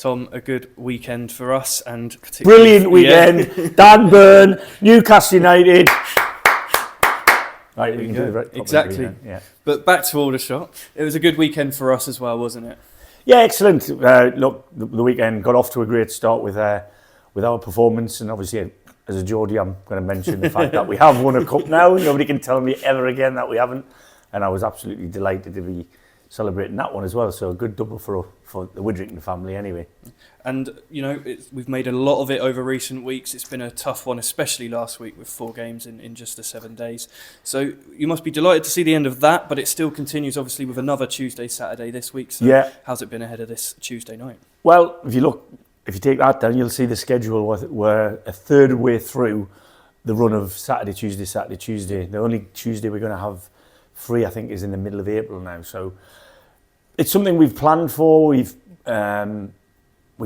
Tom, a good weekend for us, and brilliant weekend. Dan Burn, Newcastle United. Right, we can do the right exactly. Yeah. But back to Aldershot. It was a good weekend for us as well, wasn't it? Yeah, excellent. Look, the weekend got off to a great start with our performance, and obviously, as a Geordie, I'm going to mention the fact that we have won a cup now. Nobody can tell me ever again that we haven't, and I was absolutely delighted to be celebrating that one as well. So a good double for the Widdrington family, anyway. And we've made a lot of it over recent weeks. It's been a tough one, especially last week with 4 games in just the 7 days. So you must be delighted to see the end of that, but it still continues, obviously, with another Tuesday, Saturday this week. So yeah. How's it been ahead of this Tuesday night? Well, if you take that down, you'll see the schedule. We're a third way through the run of Saturday, Tuesday. The only Tuesday we're going to have free, I think, is in the middle of April now. So it's something we've planned for. We've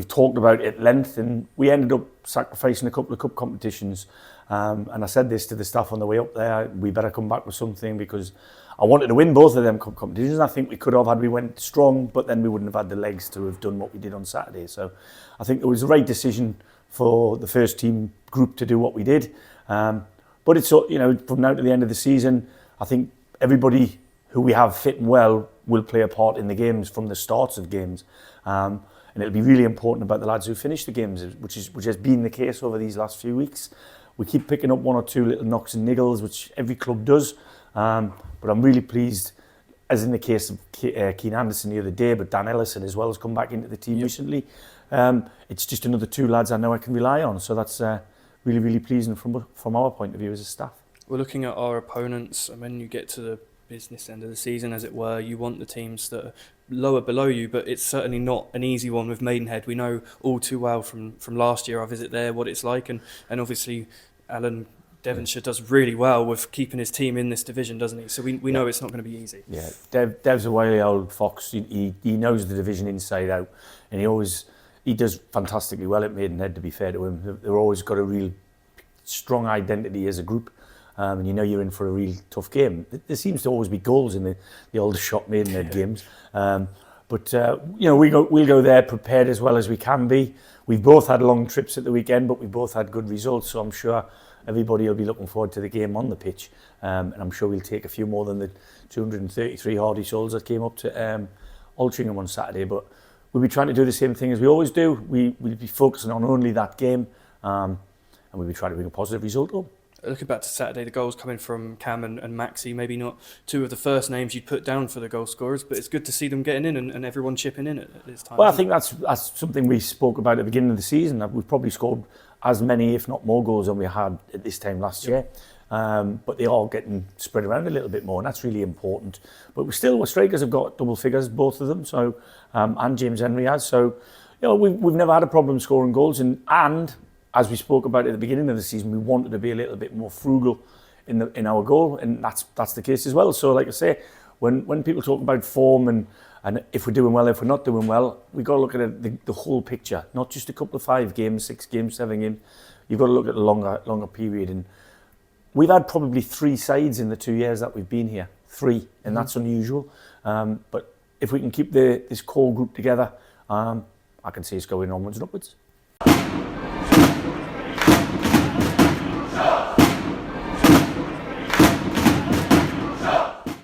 talked about it at length, and we ended up sacrificing a couple of cup competitions. And I said this to the staff on the way up there: we better come back with something, because I wanted to win both of them cup competitions. I think we could have had we went strong, but then we wouldn't have had the legs to have done what we did on Saturday. So I think it was the right decision for the first team group to do what we did. But it's, from now to the end of the season, I think everybody who we have fit and well will play a part in the games from the starts of games. And it'll be really important about the lads who finish the games, which has been the case over these last few weeks. We keep picking up 1 or 2 little knocks and niggles, which every club does. But I'm really pleased, as in the case of Keane Anderson the other day, but Dan Ellison as well has come back into the team recently. It's just another 2 lads I know I can rely on. So that's really, really pleasing from our point of view as a staff. We're looking at our opponents, and when you get to the business end of the season, as it were, you want the teams that are lower below you, but it's certainly not an easy one with Maidenhead. We know all too well from last year, our visit there, what it's like, and obviously Alan Devonshire does really well with keeping his team in this division, doesn't he? So we know it's not going to be easy. Yeah, Dev's a wily old fox. He knows the division inside out, and he does fantastically well at Maidenhead, to be fair to him. They've always got a real strong identity as a group. And you're in for a real tough game. There seems to always be goals in the Aldershot Maidenhead games. We'll go there prepared as well as we can be. We've both had long trips at the weekend, but we both had good results. So I'm sure everybody will be looking forward to the game on the pitch. And I'm sure we'll take a few more than the 233 hardy souls that came up to Altrincham on Saturday. But we'll be trying to do the same thing as we always do. We'll be focusing on only that game. And we'll be trying to bring a positive result home. Looking back to Saturday, the goals coming from Cam and Maxi, maybe not 2 of the first names you'd put down for the goal scorers, but it's good to see them getting in and everyone chipping in at this time. Well, I think that's something we spoke about at the beginning of the season. We've probably scored as many, if not more, goals than we had at this time last year. But they're all getting spread around a little bit more, and that's really important. But our strikers have got double figures, both of them, so and James Henry has. So, we've never had a problem scoring goals, and as we spoke about at the beginning of the season, we wanted to be a little bit more frugal in our goal, and that's the case as well. So, like I say, when people talk about form and if we're doing well, if we're not doing well, we've got to look at the whole picture, not just a couple of 5 games, 6 games, 7 games. You've got to look at a longer period. And we've had probably 3 sides in the 2 years that we've been here, 3, and that's unusual. But if we can keep this core group together, I can see us going onwards and upwards.